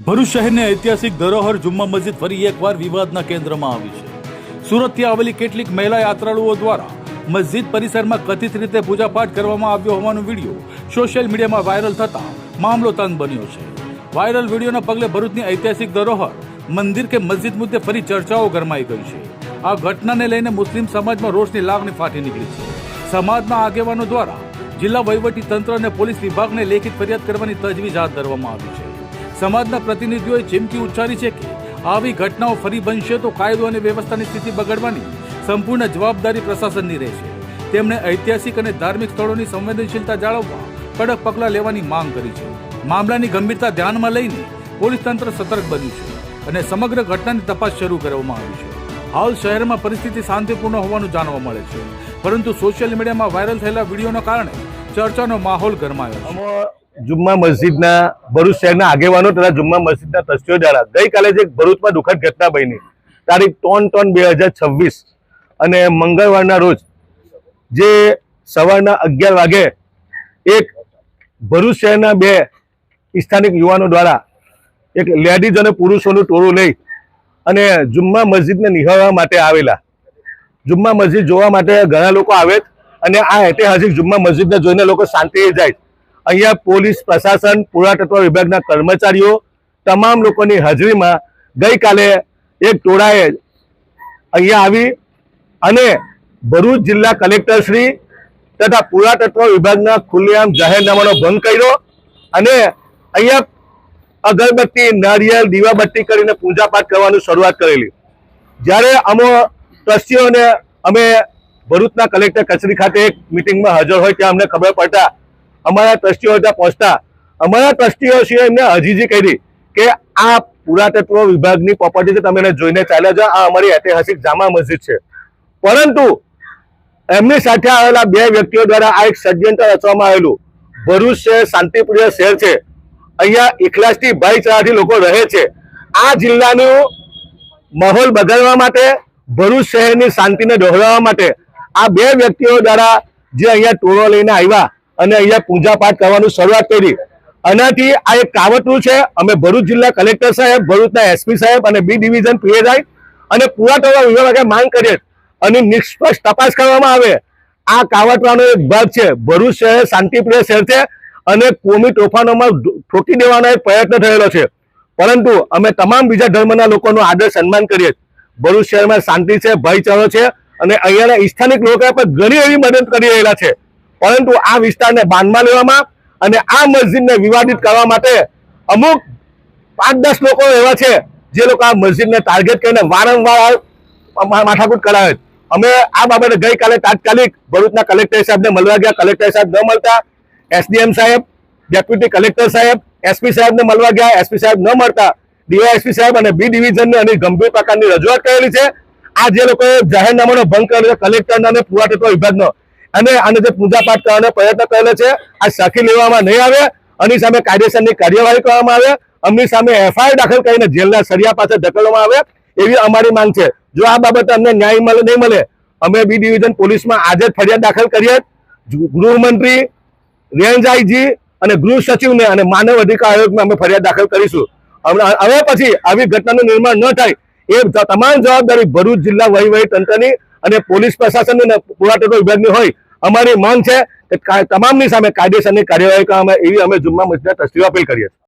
ભરૂચ શહેરની ઐતિહાસિક ધરોહર જુમ્મા મસ્જિદ ફરી એકવાર વિવાદના કેન્દ્રમાં આવી છે। સુરતથી આવેલી કેટલીક મહિલા યાત્રાળુઓ દ્વારા મસ્જિદ પરિસરમાં કથિત રીતે પૂજાપાઠ કરવામાં આવ્યો હોવાનો વિડીયો સોશિયલ મીડિયામાં વાયરલ થતા મામલો તંગ બન્યો છે। વાયરલ વિડીયોના પગલે ભરૂચની ઐતિહાસિક ધરોહર મંદિર કે મસ્જિદ મુદ્દે ફરી ચર્ચાઓ ગરમાઈ ગઈ છે। આ ઘટનાને લઈને મુસ્લિમ સમાજમાં રોષની લાગણી ફાટી નીકળી છે। સમાજના આગેવાનો દ્વારા જિલ્લા વહીવટી તંત્ર અને પોલીસ વિભાગને લેખિત ફરિયાદ કરવાની તજવીજ હાથ ધરવામાં આવી છે। સમાજના પ્રતિનિધિઓએ ચીમકી ઉચ્ચારી છે કે આવી ઘટનાઓ ફરી બનશે તો કાયદો અને વ્યવસ્થાની સ્થિતિ બગડવાની સંપૂર્ણ જવાબદારી પ્રશાસનની રહેશે। તેમણે ઐતિહાસિક અને ધાર્મિક સ્થળોની સંવેદનશીલતા જાળવવા કડક પગલાં લેવાની માંગ કરી છે। મામલાની ગંભીરતા ધ્યાનમાં લઈને પોલીસ તંત્ર સતર્ક બન્યું છે અને સમગ્ર ઘટનાની તપાસ શરૂ કરવામાં આવી છે। હાલ શહેરમાં પરિસ્થિતિ શાંતિપૂર્ણ હોવાનું જાણવા મળે છે, પરંતુ સોશિયલ મીડિયામાં વાયરલ થયેલા વિડીયોના કારણે ચર્ચાનો માહોલ ગરમાયો છે। જુમ્મા મસ્જિદના ભરૂચ શહેરના આગેવાનો તથા જુમ્મા મસ્જિદના ટ્રસ્ટીઓ દ્વારા ગઈકાલે જે ભરૂચમાં દુઃખદ ઘટના બની તારીખ 3/3/2026 અને મંગળવારના રોજ જે સવારના 11 વાગે એક ભરૂચ શહેરના બે સ્થાનિક યુવાનો દ્વારા એક લેડીઝ અને પુરુષોનું ટોળું લઈ અને જુમ્મા મસ્જિદને નિહાળવા માટે આવેલા। જુમ્મા મસ્જિદ જોવા માટે ઘણા લોકો આવે અને આ ઐતિહાસિક જુમ્મા મસ્જિદને જોઈને લોકો શાંતિએ જાય। અહીંયા પોલીસ પ્રશાસન, પુરાતત્વ વિભાગના કર્મચારીઓ તમામ લોકોની હાજરીમાં ગઈકાલે એક ટોળાએ અહીંયા આવી અને ભરૂચ જિલ્લા કલેક્ટર શ્રી તથા પુરાતત્વ વિભાગના ખુલ્લેઆમ જાહેરનામાનો ભંગ કર્યો અને અહીંયા અગરબત્તી, નારિયેળ, દીવાબત્તી કરીને પૂજાપાઠ કરવાનું શરૂઆત કરેલી। જ્યારે ટ્રસ્ટીઓને અમે ભરૂચના કલેક્ટર કચેરી ખાતે એક મિટિંગમાં હાજર હોય ત્યાં અમને ખબર પડતા અમારા ટ્રસ્ટીઓ ત્યાં પહોંચતા અમારા ટ્રસ્ટીઓ એમને હજીજી કરી કે આ પુરાતત્વ વિભાગની પ્રોપર્ટી છે, તમે એને જોઈને ચાલ્યા જાઓ, આ અમારી ઐતિહાસિક જામા મસ્જિદ છે। પરંતુ એમની સાથે આવેલા બે વ્યક્તિઓ દ્વારા આ એક ષડયંત્ર રચવામાં આવેલું। ભરૂચ શહેર શાંતિપ્રિય શહેર છે, અહીંયા ઇખલાસથી ભાઈચારાથી લોકો રહે છે। આ જિલ્લાનું માહોલ બગાડવા માટે, ભરૂચ શહેરની શાંતિને ડહોળવા માટે આ બે વ્યક્તિઓ દ્વારા જે અહીંયા ટોળો લઈને આવ્યા અને અહીંયા પૂજાપાઠ કરવાનું શરૂઆત કરી। આનાથી આ એક કાવતરું છે। અમે ભરૂચ જિલ્લા કલેક્ટર સાહેબ, ભરૂચના એસપી સાહેબ અને બી ડિવિઝન પીએસઆઈ અને પુરાતત્વ વિભાગે માંગ કરી અને નિષ્પક્ષ તપાસ કરવામાં આવે। આ કાવતરાનો એક ભાગ છે। ભરૂચ શહેર શાંતિપ્રિય શહેર છે અને કોમી તોફાનોમાં ઠોકી દેવાનો એક પ્રયત્ન થયેલો છે, પરંતુ અમે તમામ બીજા ધર્મના લોકોનો આદર સન્માન કરીએ। ભરૂચ શહેરમાં શાંતિ છે, ભાઈચારો છે અને અહીંયાના સ્થાનિક લોકોએ પણ ઘણી એવી મદદ કરી રહેલા છે, પરંતુ આ વિસ્તારને બાંધમાં લેવામાં અને આ મસ્જિદને વિવાદિત કરવા માટે અમુક 5-10 લોકો એવા છે જે લોકો આ મસ્જિદને ટાર્ગેટ કરીને વારંવાર માથાકૂટ કરાવે। અમે આ બાબતે ગઈકાલે તાત્કાલિક ભરૂચના કલેક્ટર સાહેબને મળવા ગયા। કલેક્ટર સાહેબ ન મળતા એસડીએમ સાહેબ, ડેપ્યુટી કલેક્ટર સાહેબ, એસપી સાહેબને મળવા ગયા। એસપી સાહેબ ન મળતા ડીવાયએસપી સાહેબ અને બી ડિવિઝનને અને ગંભીર પ્રકારની રજૂઆત કરેલી છે। આ જે લોકોએ જાહેરનામાનો ભંગ કરેલો કલેક્ટરના અને પુરાતત્વ વિભાગનો અને આને જે પૂજાપાઠ કરવાનો પ્રયત્ન કરેલો છે, આ સાખી લેવામાં નહીં આવે, આની સામે કાયદેસરની કાર્યવાહી કરવામાં આવે, અમની સામે એફઆઈઆર દાખલ કરીને જેલના સળિયા પાસે ધકેલવામાં આવે એવી અમારી માંગ છે। જો આ બાબતે અમને ન્યાય નહીં મળે અમે બી ડિવિઝન પોલીસમાં આજે જ ફરિયાદ દાખલ કરીએ। ગૃહમંત્રી, રેન્જ આઈજી અને ગૃહ સચિવને અને માનવ અધિકાર આયોગમાં અમે ફરિયાદ દાખલ કરીશું। હવે પછી આવી ઘટનાનું નિર્માણ ન થાય એ તમામ જવાબદારી ભરૂચ જિલ્લા વહીવટી તંત્રની અને પોલીસ પ્રશાસનની અને પુરાતત્વ વિભાગની હોય। અમારી માંગ છે કે તમામની સામે કાયદેસરની કાર્યવાહી કરવામાં એવી અમે જુમ્મા મસ્જિદના ટ્રસ્ટીઓ અપીલ કરીએ છીએ।